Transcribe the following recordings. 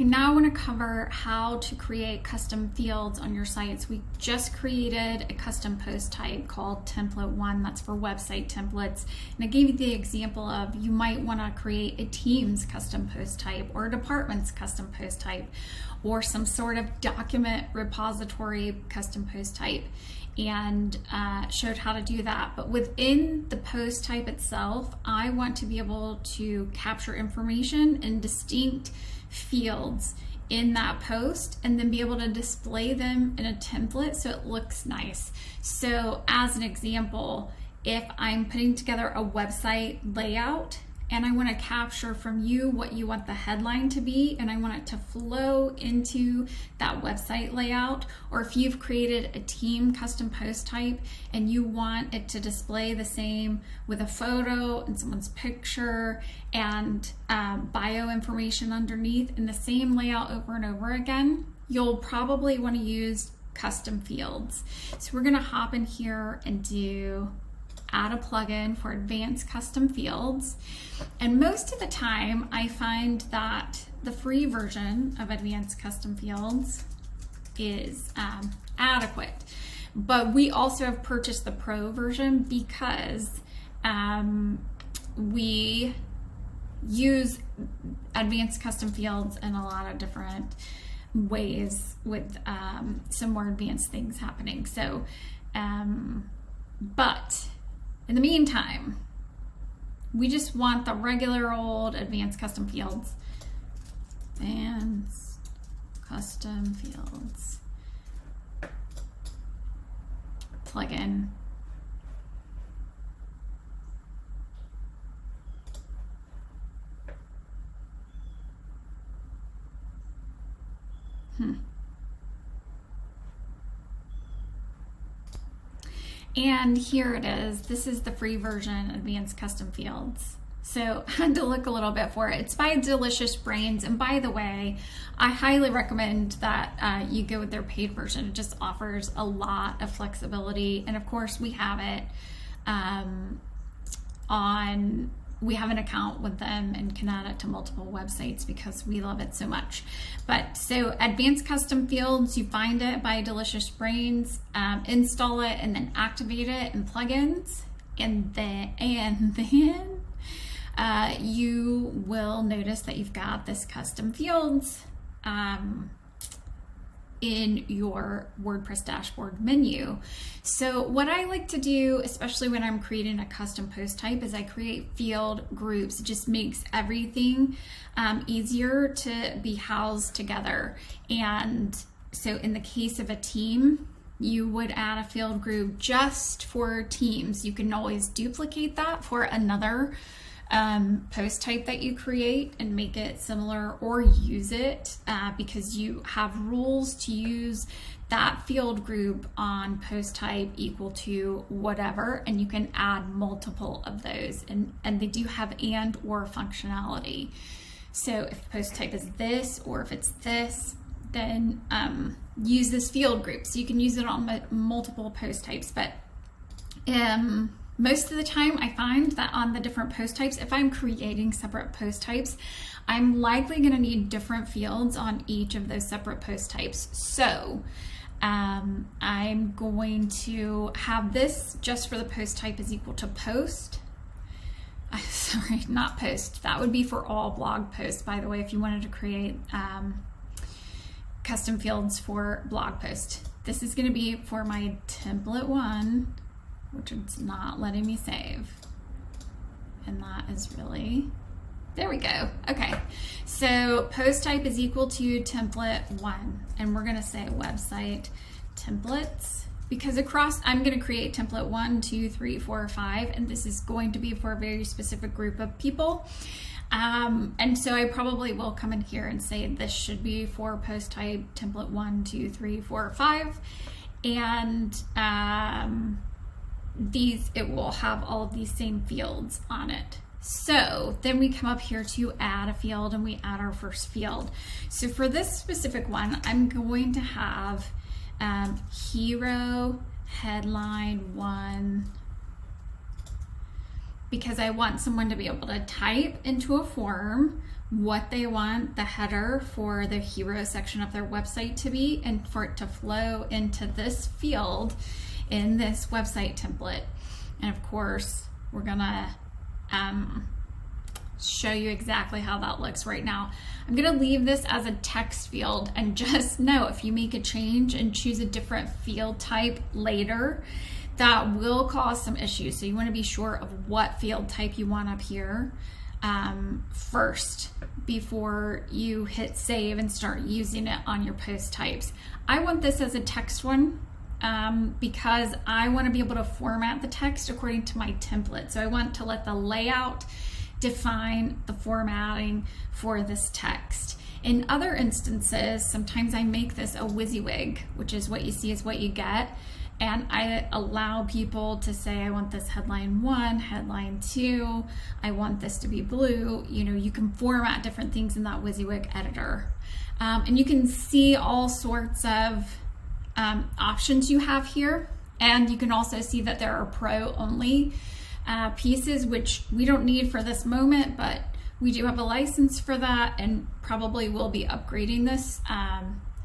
Okay, now I want to cover how to create custom fields on your sites. We just created a custom post type called template 1. That's for website templates. And I gave you the example of you might want to create a team's custom post type or a department's custom post type or some sort of document repository custom post type, and showed how to do that. But within the post type itself, I want to be able to capture information in distinct fields in that post and then be able to display them in a template so it looks nice. So as an example, if I'm putting together a website layout and I want to capture from you what you want the headline to be, and I want it to flow into that website layout, or if you've created a team custom post type and you want it to display the same with a photo and someone's picture and bio information underneath in the same layout over and over again, you'll probably want to use custom fields. So we're going to hop in here and do add a plugin for advanced custom fields. And most of the time I find that the free version of advanced custom fields is adequate. But we also have purchased the pro version because we use advanced custom fields in a lot of different ways with some more advanced things happening. So, but in the meantime, we just want the regular old advanced custom fields. Advanced custom fields plugin. And here it is. This is the free version, Advanced Custom Fields. So I had to look a little bit for it. It's by Delicious Brains. And by the way, I highly recommend that you go with their paid version. It just offers a lot of flexibility. And of course, we have it we have an account with them and can add it to multiple websites because we love it so much. But so Advanced Custom Fields, you find it by Delicious Brains, install it and then activate it in plugins. And then you will notice that you've got this custom fields in your WordPress dashboard menu. So what I like to do, especially when I'm creating a custom post type, is I create field groups. It just makes everything easier to be housed together. And so in the case of a team, you would add a field group just for teams. You can always duplicate that for another post type that you create and make it similar, or use it because you have rules to use that field group on post type equal to whatever, and you can add multiple of those, and they do have and or functionality. So if the post type is this, or if it's this, then use this field group. So you can use it on multiple post types, but most of the time I find that on the different post types, if I'm creating separate post types, I'm likely going to need different fields on each of those separate post types. So I'm going to have this just for the post type is equal to post. Sorry, not post. That would be for all blog posts, by the way, if you wanted to create custom fields for blog posts. This is going to be for my template 1, which it's not letting me save. And that is really, there we go. Okay, so post type is equal to template 1. And we're gonna say website templates, because across, I'm gonna create template 1, 2, 3, 4, 5, and this is going to be for a very specific group of people. And so I probably will come in here and say this should be for post type template 1, 2, 3, 4, 5. And it will have all of these same fields on it. So then we come up here to add a field, and we add our first field. So for this specific one, I'm going to have hero headline 1, because I want someone to be able to type into a form what they want the header for the hero section of their website to be, and for it to flow into this field in this website template. And of course, we're gonna show you exactly how that looks right now. I'm gonna leave this as a text field, and just know if you make a change and choose a different field type later, that will cause some issues. So you wanna be sure of what field type you want up here first before you hit save and start using it on your post types. I want this as a text one because I want to be able to format the text according to my template. So I want to let the layout define the formatting for this text. In other instances, sometimes I make this a WYSIWYG, which is what you see is what you get. And I allow people to say, I want this headline 1, headline 2, I want this to be blue. You know, you can format different things in that WYSIWYG editor. And you can see all sorts of options you have here. And you can also see that there are pro only pieces, which we don't need for this moment, but we do have a license for that, and probably will be upgrading this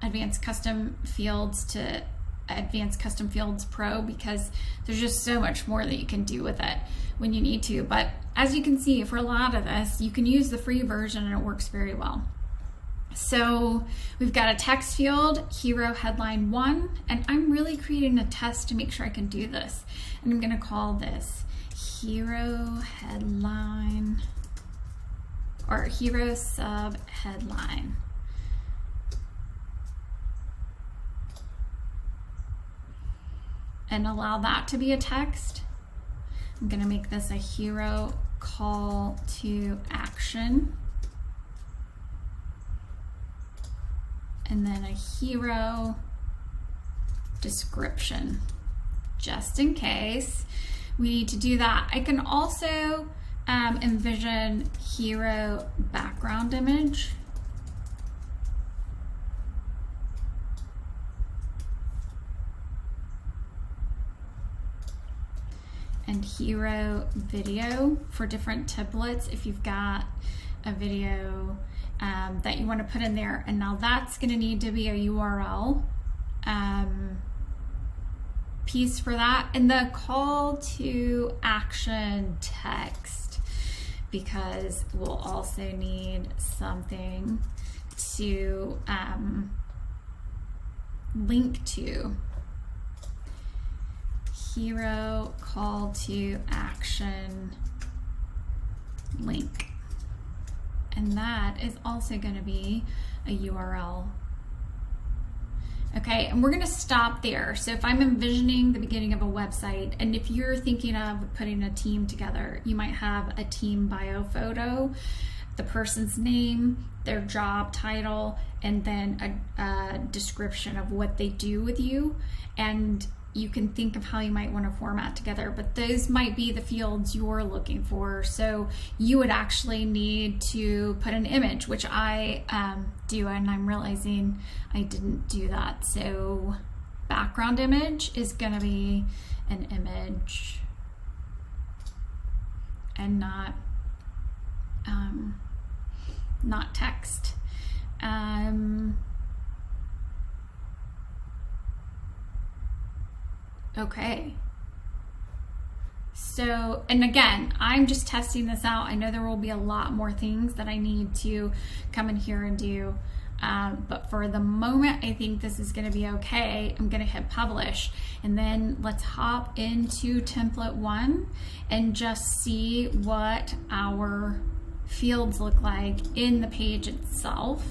Advanced Custom Fields to Advanced Custom Fields Pro, because there's just so much more that you can do with it when you need to. But as you can see, for a lot of this, you can use the free version and it works very well. So we've got a text field, hero headline 1, and I'm really creating a test to make sure I can do this. And I'm gonna call this hero headline, or hero sub headline. And allow that to be a text. I'm gonna make this a hero call to action. And then a hero description, just in case we need to do that. I can also envision hero background image. And hero video for different templates if you've got a video that you want to put in there. And now that's going to need to be a URL piece for that, and the call to action text, because we'll also need something to link to. Hero call to action link, and that is also going to be a URL. Okay, and we're going to stop there. So if I'm envisioning the beginning of a website, and if you're thinking of putting a team together, you might have a team bio photo, the person's name, their job title, and then a description of what they do with you. And you can think of how you might want to format together, but those might be the fields you're looking for. So you would actually need to put an image, which I do, and I'm realizing I didn't do that. So background image is going to be an image and not text. Okay, so, and again, I'm just testing this out. I know there will be a lot more things that I need to come in here and do, but for the moment, I think this is going to be okay. I'm going to hit publish, and then let's hop into template 1 and just see what our fields look like in the page itself,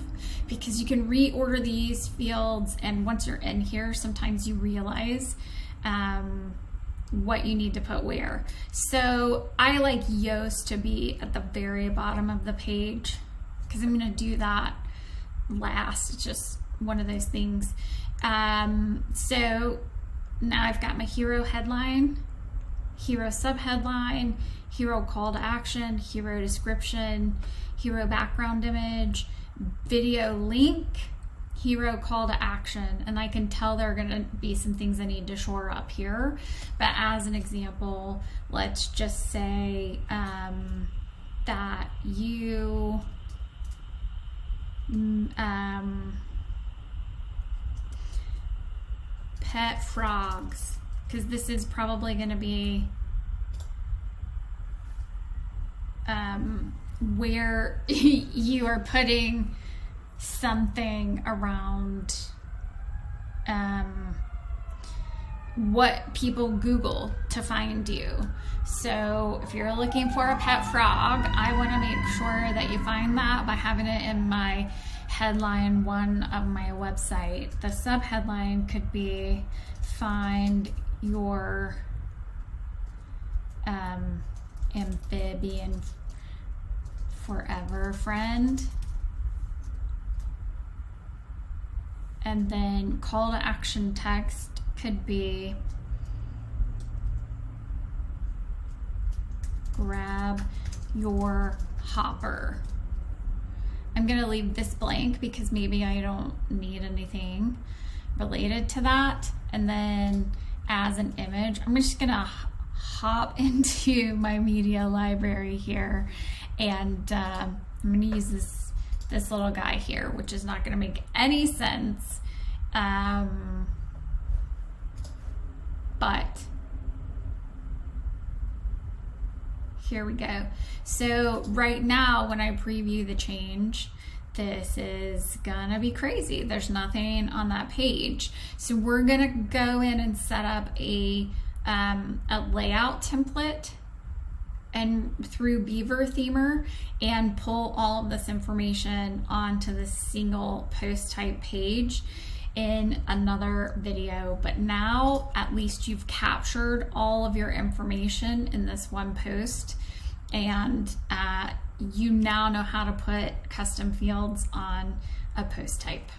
because you can reorder these fields, and once you're in here, sometimes you realize what you need to put where. So I like Yoast to be at the very bottom of the page, because I'm going to do that last. It's just one of those things. So now I've got my hero headline, hero subheadline, hero call to action, hero description, hero background image, video link, hero call to action, and I can tell there are going to be some things I need to shore up here. But as an example, let's just say that you pet frogs, because this is probably going to be where you are putting something around what people Google to find you. So if you're looking for a pet frog, I want to make sure that you find that by having it in my headline one of my website. The subheadline could be find your amphibian forever friend. And then call to action text could be grab your hopper. I'm gonna leave this blank because maybe I don't need anything related to that. And then as an image, I'm just gonna hop into my media library here, and I'm gonna use this little guy here, which is not gonna make any sense. But here we go. So right now, when I preview the change, this is gonna be crazy. There's nothing on that page. So we're gonna go in and set up a layout template and through Beaver Themer and pull all of this information onto this single post type page in another video. But now at least you've captured all of your information in this one post, and you now know how to put custom fields on a post type.